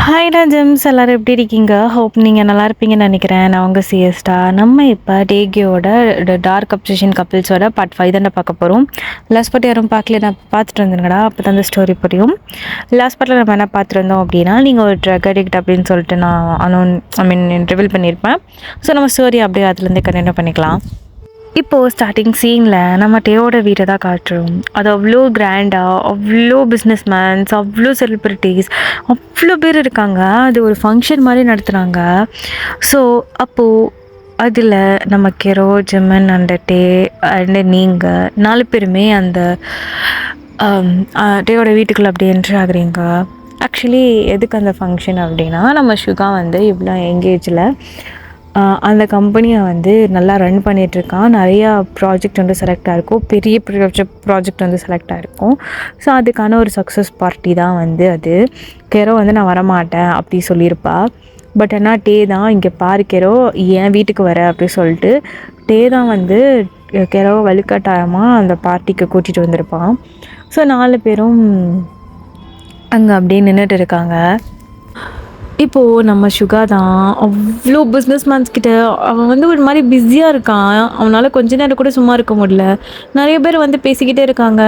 ஹாய்டா gems எல்லாரும் எப்படி இருக்கீங்க? ஹோப் நீங்கள் நல்லா இருப்பீங்கன்னு நினைக்கிறேன். நான் உங்கள் சிஎஸ்டா. நம்ம இப்போ டேகியோட டார்க் அப்சஷன் கப்பிள்ஸோட பார்ட் 5 தானே பார்க்க போகிறோம். லாஸ்ட் பார்ட் யாரும் பார்க்கல, நான் பார்த்துட்டு வந்துருங்கடா, அப்போ தான் அந்த ஸ்டோரி புரியும். லாஸ்ட் பார்ட்டில் நம்ம என்ன பார்த்துருந்தோம் அப்படின்னா, நீங்கள் ஒரு ட்ரக் அடிக்ட் அப்படின்னு சொல்லிட்டு நான் ரிவீல் பண்ணியிருப்பேன். ஸோ நம்ம ஸ்டோரி அப்படியே அதுலேருந்து கண்டினியூ பண்ணிக்கலாம். இப்போது ஸ்டார்டிங் சீனில் நம்ம டேயோட வீட்டை தான் காட்டுறோம். அது அவ்வளோ கிராண்டாக, அவ்வளோ பிஸ்னஸ் மேன்ஸ், அவ்வளோ செலிப்ரிட்டிஸ், அவ்வளோ பேர் இருக்காங்க. அது ஒரு ஃபங்க்ஷன் மாதிரி நடத்துகிறாங்க. ஸோ அப்போது அதில் நம்ம கெரோ, ஜிமன் அண்ட் டே அண்டு நீங்கள் 4 பேருமே அந்த டேயோட வீட்டுக்குள்ளே அப்படி என்ட்ரி ஆகுறீங்க. ஆக்சுவலி எதுக்கு அந்த ஃபங்க்ஷன் அப்படின்னா, நம்ம சுகா வந்து இவ்வளோ எங்கேஜில் அந்த கம்பெனியை வந்து நல்லா ரன் பண்ணிகிட்ருக்கான். நிறையா ப்ராஜெக்ட் வந்து செலக்ட் ஆகிருக்கும், பெரிய ப்ராஜெக்ட் வந்து செலக்ட் ஆகிருக்கும். ஸோ அதுக்கான ஒரு சக்ஸஸ் பார்ட்டி தான் வந்து அது. கெரோ வந்து நான் வரமாட்டேன் அப்படி சொல்லியிருப்பா. பட் ஆனால் டே தான், இங்கே பாரு கெரோ, ஏன் வீட்டுக்கு வர அப்படி சொல்லிட்டு டே தான் வந்து கெரோவை வலுக்கட்டாயமாக அந்த பார்ட்டிக்கு கூட்டிகிட்டு வந்திருப்பான். ஸோ 4 பேரும் அங்கே அப்படியே நின்றுட்டு இருக்காங்க. இப்போது நம்ம சுகா தான் அவ்வளோ பிஸ்னஸ் மேன்ஸ்கிட்ட அவன் வந்து ஒரு மாதிரி பிஸியாக இருக்கான். அவனால் கொஞ்ச நேரம் கூட சும்மா இருக்க முடியல. நிறைய பேர் வந்து பேசிக்கிட்டே இருக்காங்க.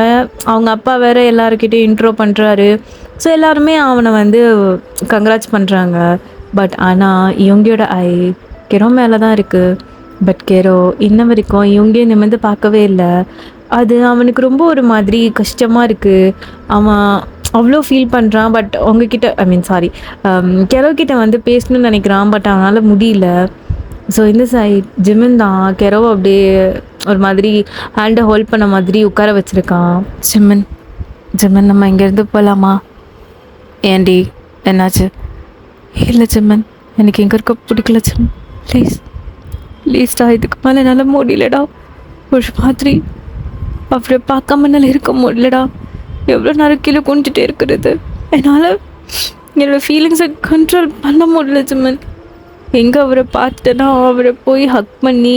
அவங்க அப்பா வேறு எல்லாருக்கிட்டையும் இன்ட்ரோ பண்ணுறாரு. ஸோ எல்லாருமே அவனை வந்து கங்க்ராட்ஸ் பண்ணுறாங்க. பட் ஆனால் இவங்கியோட கெரோ மேலே தான் இருக்குது. பட் கெரோ இன்ன வரைக்கும் இவங்கேயும் நிமிர்ந்து பார்க்கவே இல்லை. அது அவனுக்கு ரொம்ப ஒரு மாதிரி கஷ்டமாக இருக்குது. அவன் அவ்வளோ ஃபீல் பண்ணுறான். பட் உங்ககிட்ட கெரோ கிட்ட வந்து பேசணும்னு நினைக்கிறான். பட் அவனால் முடியல. ஸோ இந்த சைட் ஜிமின் தான் கெரோவை அப்படியே ஒரு மாதிரி ஹேண்டை ஹோல்ட் பண்ண மாதிரி உட்கார வச்சுருக்கான். ஜிமன் நம்ம இங்கேருந்து போகலாமா? ஏண்டி என்னாச்சு? இல்லை ஜிமன், எனக்கு எங்கே இருக்க பிடிக்கல ஜிமன், ப்ளீஸ்டா, இதுக்கு மேலே என்னால் முடியலடா. ஒரு மாதிரி அப்படியே பார்க்காம என்னால் இருக்க முடியலடா. எவ்வளோ நேரம் கீழே குனிஞ்சிட்டே இருக்கிறது, என்னால் என்னோடய ஃபீலிங்ஸை கண்ட்ரோல் பண்ண முடியல ஜிமன். எங்கே அவரை பார்த்துட்டேன்னா அவரை போய் ஹக் பண்ணி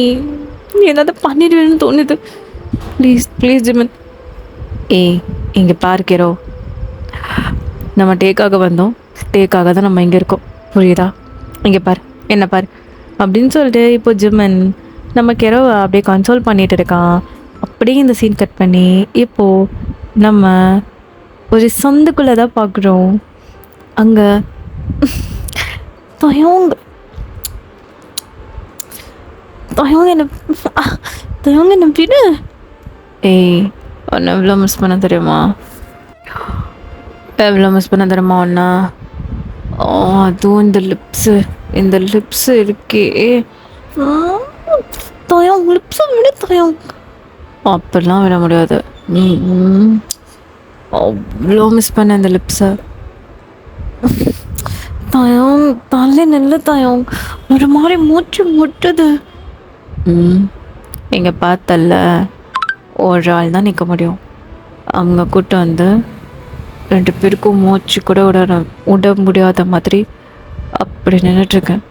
ஏதாவது பண்ணிடுவேன்னு தோணுது. ப்ளீஸ் ஜிமன். இங்கே பார்க்கிறோம், நம்ம டேக்காக வந்தோம், டேக்காக தான் நம்ம இங்கே இருக்கோம், புரியுதா? இங்கே பார், என்ன பார் அப்படின்னு சொல்லிட்டு இப்போ ஜிமன் நம்ம கெரோவை அப்படியே கன்சோல் பண்ணிகிட்டு இருக்கான். அப்படியே இந்த சீன் கட் பண்ணி இப்போது நம்ம ஒரு சந்துக்குள்ளே தான் பார்க்குறோம். அங்கே தயங்க என்ன விடு. ஒன்று எவ்வளோ மிஸ் பண்ண தெரியுமா? ஒன்றா அதுவும் இந்த லிப்ஸு இருக்கே தயம், லிப்ஸை விட தயம். அப்படிலாம் விட முடியாது. அவ்வளோ மிஸ் பண்ண இந்த லிப்ஸை. தயம் தலை நல்ல தயம், ஒரு மாதிரி மூச்சு முட்டுது. இங்கே பார்த்தல ஒரு ஆள் தான் நிற்க முடியும். அவங்க கூட்ட வந்து 2 பேருக்கும் மூச்சு கூட விட முடியாத மாதிரி அப்படி நின்றுட்டுருக்கேன்.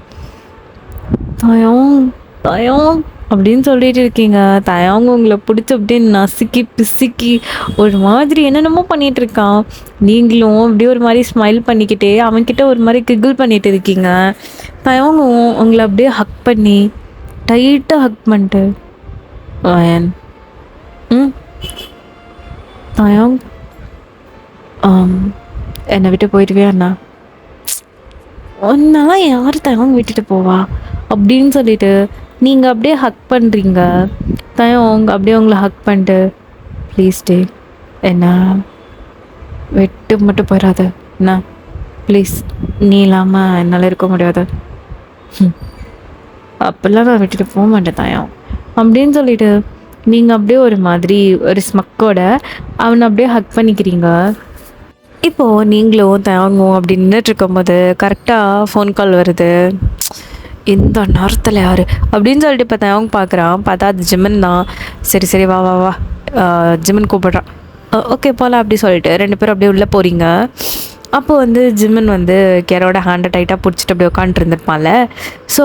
தயம் அப்படின்னு சொல்லிட்டு இருக்கீங்க. தயங்க உங்களை பிடிச்சி அப்படியே நசுக்கி பிசுக்கி ஒரு மாதிரி என்னென்னமோ பண்ணிகிட்டு இருக்கான். நீங்களும் அப்படியே ஒரு மாதிரி ஸ்மைல் பண்ணிக்கிட்டே அவன்கிட்ட ஒரு மாதிரி கிகிள் பண்ணிகிட்டு இருக்கீங்க. தயங்க உங்களை அப்படியே ஹக் பண்ணி டைட்டாக ஹக் பண்ணிட்டு வயன் தயங் என்னை விட்டு போயிடுவியா அண்ணா? ஒன்னாலாம் யார் தயங்க விட்டுட்டு போவா அப்படின்னு சொல்லிட்டு நீங்கள் அப்படியே ஹக் பண்ணுறீங்க. தயங்க அப்படியே உங்களை ஹக் பண்ணிட்டு ப்ளீஸ் டே என்ன விட்டு மட்டும் போயிடாத என்ன, ப்ளீஸ், நீ இல்லாமல் என்னால் இருக்க முடியாது. அப்போல்லாம் நான் விட்டுட்டு போக மாட்டேன் தயம் அப்படின்னு சொல்லிட்டு நீங்கள் அப்படியே ஒரு மாதிரி ஒரு ஸ்மக்கோட அவனை அப்படியே ஹக் பண்ணிக்கிறீங்க. இப்போது நீங்களும் தயங்கும் அப்படி நின்றுட்டு இருக்கும்போது கரெக்டாக ஃபோன் கால் வருது. இந்த நேரத்தில் யார் அப்படின்னு சொல்லிட்டு இப்போ தயங்க பார்க்குறான். பார்த்தா அது ஜிமன் தான். சரி வா வா வா ஜிமன் கூப்பிட்றான். ஓகே போகலாம் அப்படி சொல்லிட்டு 2 பேரும் அப்படியே உள்ளே போகிறீங்க. அப்போது வந்து ஜிமன் வந்து கெரோட ஹேண்டை டைட்டாக பிடிச்சிட்டு அப்படியே உட்காந்துருந்துருப்பான்ல. ஸோ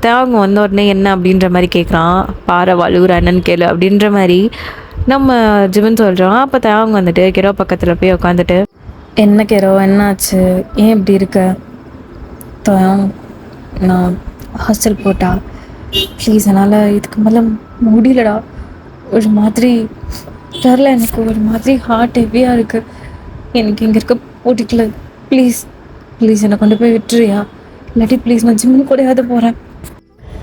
தேவங்க வந்த உடனே என்ன அப்படின்ற மாதிரி கேட்குறான். பாறை வலுவுற என்னன்னு கேளு அப்படின்ற மாதிரி நம்ம ஜிமன் சொல்கிறோம். அப்போ தேவங்க வந்துட்டு கெரோ பக்கத்தில் போய் உட்காந்துட்டு, என்ன கெரோ என்னாச்சு, ஏன் இப்படி இருக்க, தயம் நான் ஹாஸ்டல் போட்டா ப்ளீஸ், என்னால் இதுக்கு மேலே முடியலடா. ஒரு மாதிரி தெரில, எனக்கு ஒரு மாதிரி ஹார்ட் ஹெவியாக இருக்குது. எனக்கு இங்கே இருக்க போட்டிக்கல. ப்ளீஸ் ப்ளீஸ் என்னை கொண்டு போய் விட்டுறியா? இல்லாட்டி ப்ளீஸ் நான் ஜிம்மு கூடயாவது போகிறேன்.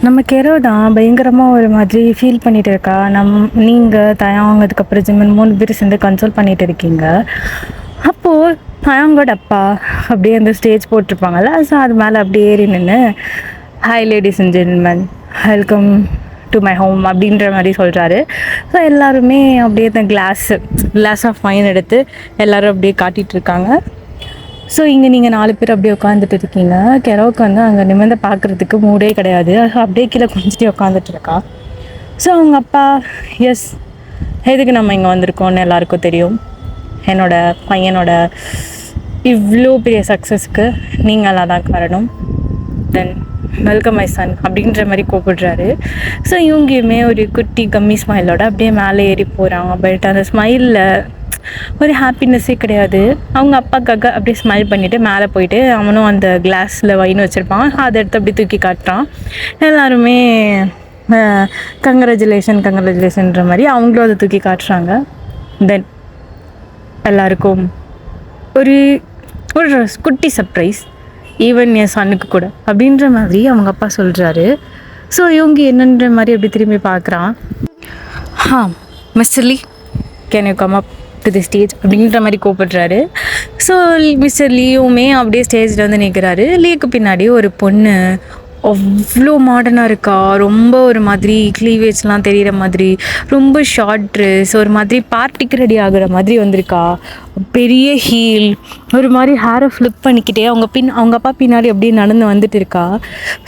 நம்ம கெரோ தான் பயங்கரமாக ஒரு மாதிரி ஃபீல் பண்ணிகிட்டு இருக்கா. நீங்கள் தயாங் அதுக்கப்புறம் ஜிம்மன் 3 பேர் சேர்ந்து கன்சோல் பண்ணிகிட்டு இருக்கீங்க. அப்போது தயாங்கோட அப்பா அப்படியே அந்த ஸ்டேஜ் போட்டிருப்பாங்கல்ல, ஸோ அது மேலே அப்படியே ஏறி நின்று hi ladies and gentleman, welcome to my home அப்படின்ற மாதிரி சொல்கிறாரு. ஸோ எல்லாருமே அப்படியே இந்த கிளாஸ் ஆஃப் வைன் எடுத்து எல்லோரும் அப்படியே காட்டிகிட்டு இருக்காங்க. ஸோ இங்கே நீங்கள் 4 பேர் அப்படியே உட்காந்துட்டு இருக்கீங்க. கெரோவுக்கு வந்து அங்கே நிமிர்ந்து பார்க்குறதுக்கு மூடே கிடையாது. அப்படியே கீழே கொஞ்சிட்டு உட்காந்துட்டு இருக்கா. ஸோ அவங்க அப்பா எஸ், எதுக்கு நம்ம இங்கே வந்திருக்கோம்னு எல்லாருக்கும் தெரியும். என்னோடய பையனோட இவ்வளோ பெரிய சக்ஸஸ்க்கு நீங்களாக தான் காரணம். தென் வெல்கம் மை சன் அப்படின்ற மாதிரி கூப்பிடுறாரு. ஸோ இவங்கேயுமே ஒரு குட்டி கம்மி ஸ்மைலோட அப்படியே மேலே ஏறி போகிறாங்க. பட் அந்த ஸ்மைலில் ஒரு ஹாப்பினஸ்ஸே கிடையாது. அவங்க அப்பாக்காக அப்படியே ஸ்மைல் பண்ணிவிட்டு மேலே போயிட்டு அவனும் அந்த கிளாஸில் வைன் வச்சுருப்பான், அதை எடுத்து அப்படி தூக்கி காட்டுறான். எல்லாருமே கங்க்ராச்சுலேஷன்ற மாதிரி அவங்களும் அதை தூக்கி காட்டுறாங்க. தென் எல்லாருக்கும் ஒரு குட்டி சர்ப்ரைஸ், ஈவன் என் சன்னுக்கு கூட அப்படின்ற மாதிரி அவங்க அப்பா சொல்கிறாரு. ஸோ இவங்க என்னன்ற மாதிரி அப்படி திரும்பி பார்க்குறான். Mister Lee, can you come up to the stage அப்படின்ற மாதிரி கூப்பிடுறாரு. ஸோ மிஸ்டர் லீயுமே அப்படியே ஸ்டேஜில் வந்து நிற்கிறாரு. லீக்கு பின்னாடி ஒரு பொண்ணு அவ்வளோ மாடர்னாக இருக்கா. ரொம்ப ஒரு மாதிரி க்ளீவேஜ்லாம் தெரிகிற மாதிரி, ரொம்ப ஷார்ட் ட்ரெஸ், ஒரு மாதிரி பார்ட்டிக்கு ரெடி ஆகுற மாதிரி வந்திருக்கா. பெரிய ஹீல், ஒரு மாதிரி ஹேரை ஃப்ளிப் பண்ணிக்கிட்டே அவங்க அப்பா பின்னாடி அப்படியே நடந்து வந்துட்டு இருக்கா.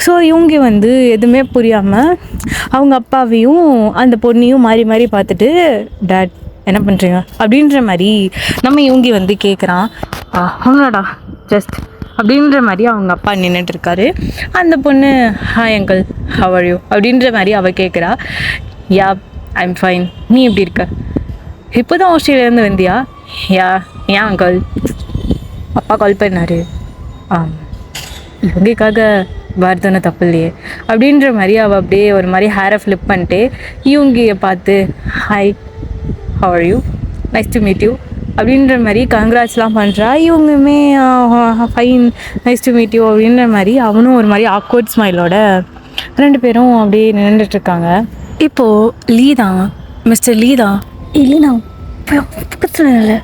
ஸோ இவங்க வந்து எதுவுமே புரியாமல் அவங்க அப்பாவையும் அந்த பொண்ணையும் மாறி மாறி பார்த்துட்டு, டேட் என்ன பண்ணுறீங்க அப்படின்ற மாதிரி நம்ம இவங்க வந்து கேட்குறான். அவங்களாடா ஜஸ்ட் அப்படின்ற மாதிரி அவங்க அப்பா நின்றுட்டுருக்காரு. அந்த பொண்ணு hi uncle, have are you அப்படின்ற மாதிரி அவள் கேட்குறா. யா ஐம் ஃபைன், நீ எப்படி இருக்க? இப்போ தான் ஆஸ்திரேலியாவிலேருந்து வந்தியா? யா ஏன் அங்கிள், அப்பா கால் பண்ணார், இவங்களுக்காக வருதுன்னு தப்பு இல்லையே அப்படின்ற மாதிரி அவள் அப்படியே ஒரு மாதிரி ஹேரை ஃப்ளிப் பண்ணிட்டு இவங்க பார்த்து hi how are you, nice to meet you அப்படின்ற மாதிரி கங்க்ராட்ஸ்லாம் பண்ணுறா. இவங்களுமே fine, nice to meet you அப்படின்ற மாதிரி அவனும் ஒரு மாதிரி ஆக்வர்ட் ஸ்மைலோட 2 பேரும் அப்படியே நின்றுட்டுருக்காங்க. இப்போது லீ தான், மிஸ்டர் லீ தான், இல்லைண்ணா பக்கத்தில் இல்லை,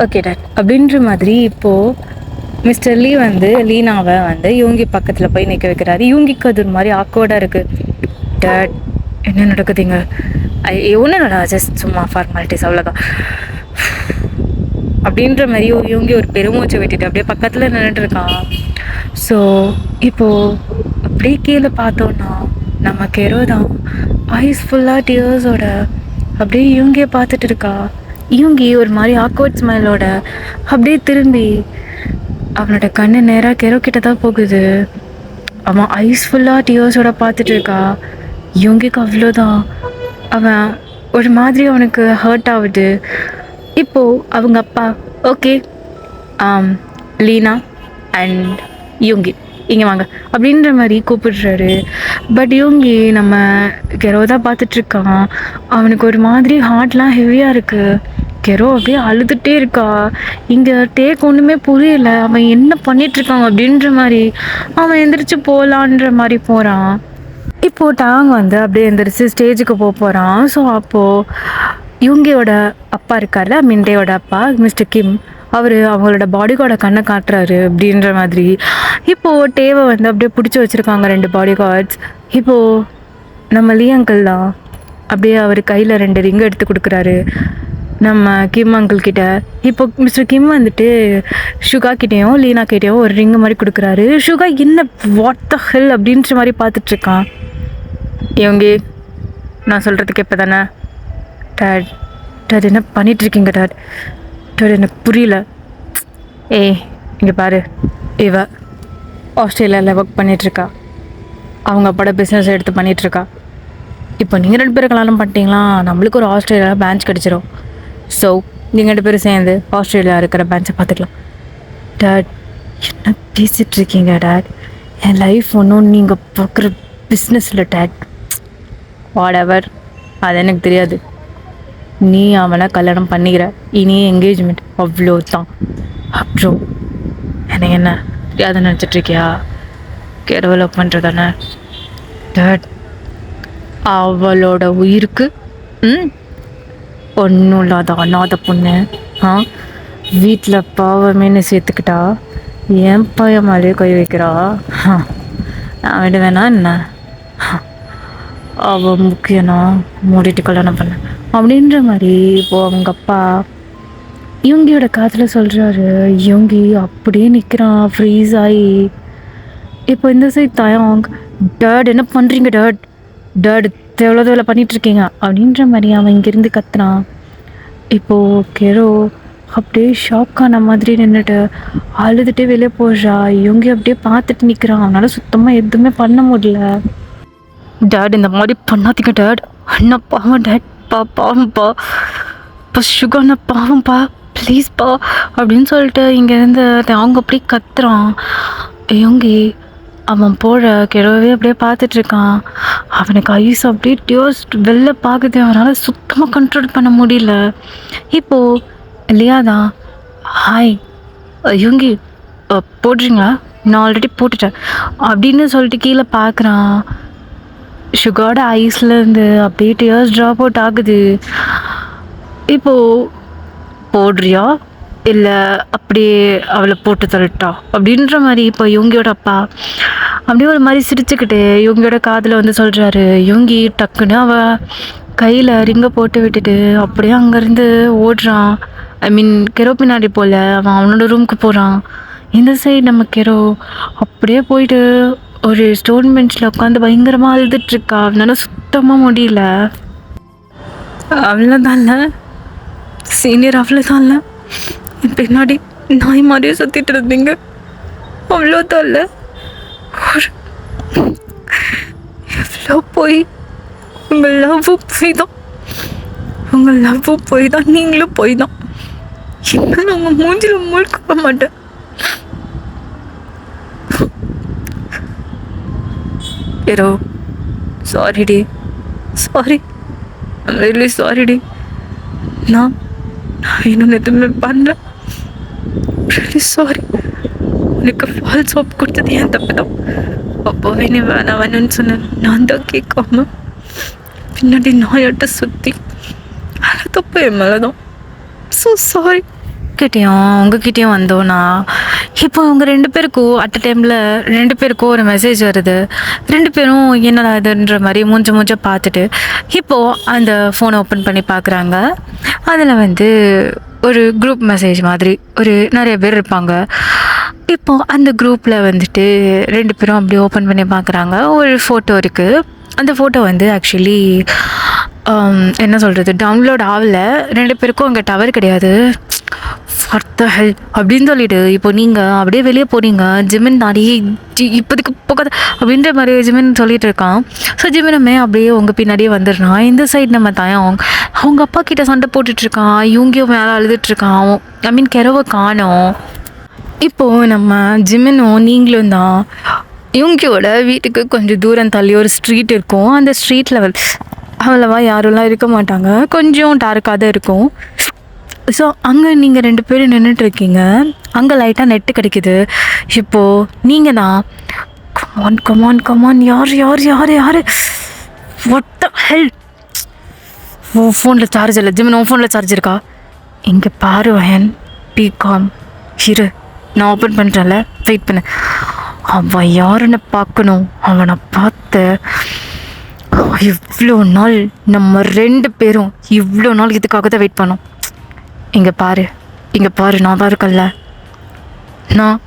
ஓகே டாட் அப்படின்ற மாதிரி இப்போது மிஸ்டர் லீ வந்து லீனாவை வந்து இவங்க பக்கத்தில் போய் நிற்க வைக்கிறாரு. இவங்களுக்கு அது ஒரு மாதிரி ஆக்வர்டாக இருக்குது. டாட் என்ன நடக்குதுங்க? ஒன்றும் நடா, ஜஸ்ட் சும்மா ஃபார்மாலிட்டிஸ் அவ்வளோதான் அப்படின்ற மாதிரி இவங்க ஒரு பெருமூச்சை விட்டுட்டு அப்படியே பக்கத்தில் நின்றுட்டுருக்கான். ஸோ இப்போது அப்படியே கீழே பார்த்தோன்னா நம்ம கெரோ தான் ஐஸ் ஃபுல்லாக டியர்ஸோட அப்படியே இவங்க பார்த்துட்டு இருக்கா. இவங்க ஒரு மாதிரி ஆக்வர்ட் ஸ்மைலோட அப்படியே திரும்பி அவனோட கண்ணு நேராக கெரோ கிட்ட தான் போகுது. அவன் ஐஸ் ஃபுல்லாக டியர்ஸோட பார்த்துட்டு இருக்கா. இவங்களுக்கு அவ்வளோதான், அவன் ஒரு மாதிரி அவனுக்கு ஹர்ட் ஆகுது. இப்போது அவங்க அப்பா ஓகே லீனா அண்ட் யூங்கி இங்கே வாங்க அப்படின்ற மாதிரி கூப்பிடுறாரு. பட் யூங்கி நம்ம கெரோ தான் பார்த்துட்ருக்கான். அவனுக்கு ஒரு மாதிரி ஹார்ட்லாம் ஹெவியாக இருக்குது. கெரோ அப்படியே அழுதுகிட்டே இருக்கா. இங்கே டேக் ஒன்றுமே புரியல, அவன் என்ன பண்ணிகிட்ருக்காங்க அப்படின்ற மாதிரி. அவன் எந்திரிச்சு போகலான்ற மாதிரி போகிறான். இப்போது டாங் வந்து அப்படியே எந்திரிச்சு ஸ்டேஜுக்கு போகிறான். ஸோ அப்போது இவங்களோட அப்பா இருக்கார்ல, மிண்டேயோட அப்பா மிஸ்டர் கிம், அவங்களோட பாடிகார்டை கண்ணை காட்டுறாரு அப்படின்ற மாதிரி. இப்போது டேவை வந்து அப்படியே பிடிச்சி வச்சுருக்காங்க 2 பாடிகார்ட்ஸ். இப்போது நம்ம லீ அங்கிள் தான் அப்படியே அவர் கையில் 2 ரிங்கு எடுத்து கொடுக்குறாரு நம்ம கிம் அங்கிள் கிட்ட. இப்போ மிஸ்டர் கிம் வந்துட்டு சுகா கிட்டேயும் லீனா கிட்டேயும் ஒரு ரிங்கு மாதிரி கொடுக்குறாரு. சுகா என்ன வாட் த ஹெல் அப்படின்ற மாதிரி பார்த்துட்ருக்கான். இவங்க நான் சொல்கிறதுக்கு எப்போ தானே டாட் என்ன பண்ணிகிட்ருக்கீங்க டாட் எனக்கு புரியல. இங்கே பாரு, இவ ஆஸ்திரேலியாவில் ஒர்க் பண்ணிகிட்ருக்கா, அவங்க அப்பாட பிஸ்னஸ் எடுத்து பண்ணிகிட்ருக்கா. இப்போ நீங்கள் 2 பேரும் கல்யாணம் பண்ணிட்டீங்களா, நம்மளுக்கு ஒரு ஆஸ்திரேலியாவில் பேஞ்ச் கிடச்சிரும். ஸோ நீங்கள் 2 பேரும் சேர்ந்து ஆஸ்திரேலியா இருக்கிற பேஞ்சை பார்த்துக்கலாம். டாட் என்ன பேசிகிட்டு இருக்கீங்க டேட்? என் லைஃப் ஒன்றும் நீங்கள் பார்க்குற பிஸ்னஸில் டேட். வாடவர், அது எனக்கு தெரியாது. நீ அவனை கல்யாணம் பண்ணிக்கிற, இனி என்கேஜ்மெண்ட், அவ்வளோ தான். அப்புறம் எனக்கு என்ன தெரியாத நினச்சிட்ருக்கியா? Develop பண்ணுறதானே date. அவளோட உயிருக்கு ஒன்றும் இல்லாத அனாத பொண்ணு வீட்டில் பாவமேனு சேர்த்துக்கிட்டா என் பையன் மேலேயே கை வைக்கிறா. நான் விடுவேனா என்ன? அவள் முக்கியம்னா மூடிட்டு கல்யாணம் பண்ண அப்படின்ற மாதிரி இப்போது அவங்க அப்பா யோங்கியோட காதில் சொல்கிறாரு. யோங்கி அப்படியே நிற்கிறான் ஃப்ரீஸ் ஆகி. இப்போ இந்த சைட் தயங், டேட் என்ன பண்ணுறீங்க டேட்? டேட் எவ்வளோ வேலை பண்ணிகிட்ருக்கீங்க அப்படின்ற மாதிரி அவன் இங்கேருந்து கத்துனான். இப்போது கெரோ அப்படியே ஷாக் ஆன மாதிரி நின்றுட்டு அழுதுகிட்டே வெளியே போடுறா. இவங்க அப்படியே பார்த்துட்டு நிற்கிறான். அவனால் சுத்தமாக எதுவுமே பண்ண முடியல. டேட் இந்த மாதிரி பண்ணாதீங்க டேட், அண்ணா பாவம் டேட், பாவம்ப்பா, இப்போ சுகர்ண்ணா பாவம்ப்பா, ப்ளீஸ்ப்பா அப்படின்னு சொல்லிட்டு இங்கேருந்து அவங்க அப்படியே கத்துறான். இவங்கி அவன் போட கெடவே அப்படியே பார்த்துட்ருக்கான். அவனுக்கு ஐஸ் அப்படியே டியோஸ் வெளில பார்க்குது. அவனால் சுத்தமாக கண்ட்ரோல் பண்ண முடியல. இப்போது இல்லையா தான், ஹாய் யோங்கி போடுறீங்களா? நான் ஆல்ரெடி போட்டுட்டேன் அப்படின்னு சொல்லிட்டு கீழே பார்க்குறான். சுகரோட ஐஸ்லேருந்து அப்படியே டியர்ஸ் ட்ராப் அவுட் ஆகுது. இப்போது போடுறியா இல்லை அப்படியே அவளை போட்டு தள்ளிட்டா அப்படின்ற மாதிரி இப்போ யோங்கியோட அப்பா அப்படியே ஒரு மாதிரி சிரிச்சுக்கிட்டு யோங்கியோட காதில் வந்து சொல்கிறாரு. யோங்கி டக்குன்னு அவள் கையில் ரிங்கை போட்டு விட்டுட்டு அப்படியே அங்கேருந்து ஓடுறான். ஐ மீன் கெரோ பின்னாடி போல் அவன் அவனோட ரூமுக்கு போகிறான். இந்த சைடு நம்ம கெரோ அப்படியே போயிட்டு ஒரு ஸ்டோன் பெஞ்சில் உட்காந்து பயங்கரமாக அழுதுட்ருக்கா. அவனால சுத்தமாக முடியல. அவ்வளோதான் இல்லை சீனியர், அவ்வளோதான் இல்லை பின்னாடி நாய் மாதிரியே சுற்றிட்டு இருந்தீங்க, அவ்வளோதான் இல்லை எவ்வளோ போய் உங்கள் லவ்வும் போய் தான், உங்கள் லவ்வும் போய் தான், நீங்களும் போய் தான். இனிமேல் உங்கள் மூஞ்சில் முழுக்க மாட்டேன். ஏரோ சாரி டி, சாரி, ஐம் ரியலி சாரி டி. நான் இன்னும் எதுவுமே பண்ணல, ரியலி சாரி. உனக்கு ஃபால்ஸ் ஹோப் கொடுத்தது ஏன் தப்பு தான். அப்போவே நீ வேணாம் வேணும்னு சொன்னேன். நான் தான் கேட்காம பின்னாடி நாயாட்ட சுற்றி அது தப்பு என் மேலே தான். So sorry. கிட்டேயும் உங்ககிட்டயும் வந்தோன்னா இப்போ அவங்க ரெண்டு பேருக்கும் அட் அ டைமில் ரெண்டு பேருக்கும் ஒரு மெசேஜ் வருது. ரெண்டு பேரும் என்னடா இதுன்ற மாதிரி மூஞ்ச பார்த்துட்டு இப்போது அந்த ஃபோனை ஓப்பன் பண்ணி பார்க்குறாங்க. அதில் வந்து ஒரு குரூப் மெசேஜ் மாதிரி ஒரு நிறைய பேர் இருப்பாங்க. இப்போது அந்த குரூப்பில் வந்துட்டு ரெண்டு பேரும் அப்படி ஓப்பன் பண்ணி பார்க்குறாங்க. ஒரு ஃபோட்டோ இருக்குது. அந்த ஃபோட்டோ வந்து ஆக்சுவலி என்ன சொல்கிறது, டவுன்லோட் ஆகலை. ரெண்டு பேருக்கும் அங்கே டவர் கிடையாது. ஃபார் த ஹெல் அப்படின்னு சொல்லிட்டு இப்போ நீங்கள் அப்படியே வெளியே போனீங்க. ஜிமின் தாடி இப்போதைக்கு போகாத அப்படின்ற மாதிரி ஜிமின் சொல்லிட்டு இருக்கான். ஸோ ஜிமினுமே அப்படியே உங்கள் பின்னாடியே வந்துடுறான். இந்த சைடு நம்ம தயம் அவங்க அப்பா கிட்ட சண்டை போட்டுட்ருக்கான். இவங்கியும் மேலே அழுதுட்ருக்கான். ஐ மீன் கெரவை காணோம். இப்போது நம்ம ஜிமினும் நீங்களும் தான் இவங்கியோட வீட்டுக்கு கொஞ்சம் தூரம் தள்ளி ஒரு ஸ்ட்ரீட் இருக்கும். அந்த ஸ்ட்ரீட்டில் அவ்வளவா யாரெல்லாம் இருக்க மாட்டாங்க, கொஞ்சம் டார்க்காக தான் இருக்கும். ஸோ அங்கே நீங்கள் ரெண்டு பேரும் நின்றுட்டுருக்கீங்க. அங்கே லைட்டாக நெட்டு கிடைக்கிது. இப்போது நீங்கள் தான் கமான் கமான் கமான், யார் யார் யார் யார் வாட் த ஹெல். ஃபோனில் சார்ஜ் இல்லை ஜிமின், உன் ஃபோனில் சார்ஜ் இருக்கா? இங்கே பாரு வயன், பிகாம் ஹீரோ, நான் ஓப்பன் பண்ணுறேன்ல, வெயிட் பண்ணு. அவன் யாருன்னு பார்க்கணும். அவனை பார்த்து இவ்வளோ நாள் நம்ம ரெண்டு பேரும் இவ்வளோ நாள் இதுக்காக தான் வெயிட் பண்ணோம். இங்கே பாரு, இங்கே பாரு, நான் தான் இருக்கல. நான்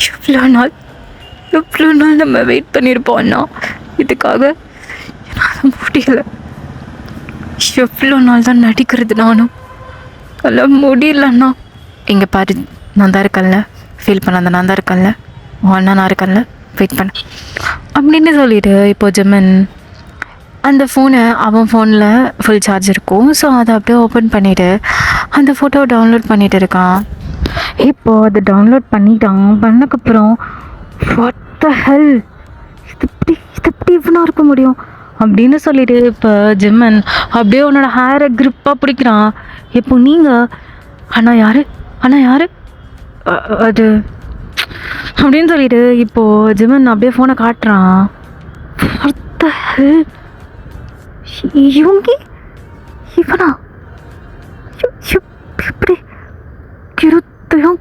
எவ்வளோ நாள் நம்ம வெயிட் பண்ணியிருப்போம்னா இதுக்காக. என்னால் முடியல. எவ்வளோ நாள் தான் நடிக்கிறது நானும், அதெல்லாம் முடியலண்ணா. இங்கே பாரு, நான் தான் இருக்கல, ஃபீல் பண்ணாத, நான் தான் இருக்கல, அண்ணா நான் இருக்கல, வெயிட் பண்ண அப்படின்னு சொல்லிட்டு இப்போ ஜிமின் அந்த ஃபோனை அவன் ஃபோனில் ஃபுல் சார்ஜ் இருக்கும். ஸோ அதை அப்படியே ஓப்பன் பண்ணிவிட்டு அந்த ஃபோட்டோவை டவுன்லோட் பண்ணிகிட்டு இருக்கான். இப்போ அதை டவுன்லோட் பண்ணிட்டான். பண்ணக்கப்புறம் வாட் த ஹெல், இது எப்படி இவனாக இருக்க முடியும் அப்படின்னு சொல்லிட்டு இப்போ ஜிம்மன் அப்படியே உன்னோட ஹேரை க்ரிப்பாக பிடிக்கிறான். இப்போ நீங்கள் அண்ணா யார் அது அப்படின்னு சொல்லிட்டு இப்போது ஜிம்மன் அப்படியே ஃபோனை காட்டுறான். வாட் த ஹெல், இவனா எப்படி இருத்தையும்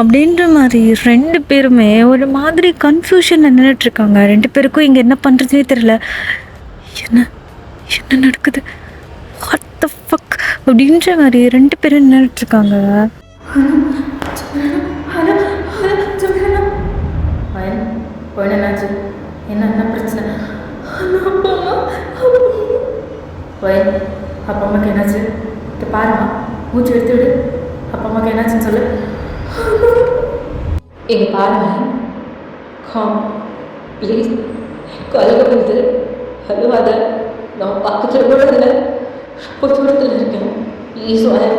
அப்படின்ற மாதிரி ரெண்டு பேருமே ஒரு மாதிரி கன்ஃபியூஷனில் நின்றுட்டுருக்காங்க. ரெண்டு பேருக்கும் இங்கே என்ன பண்ணுறதுனே தெரியல. என்ன என்ன நடக்குது, வாட் த ஃபக் அப்படின்ற மாதிரி ரெண்டு பேரும் நின்றுட்டுருக்காங்க. என்னாச்சு, என்ன பிரச்சனை? அப்பா அம்மாக்கு என்னாச்சு? இதை பாருமா, மூச்சு எடுத்து விடு. அப்பா அம்மாக்கு என்னாச்சுன்னு சொல்லு. இங்கே பாருங்க, காம் ப்ளீஸ். கலகப்படுது அழுவாத. நான் பக்கத்தில் கூட இல்லை, ரொம்ப தூரத்தில் இருக்கேன். ப்ளீஸ் வரேன்.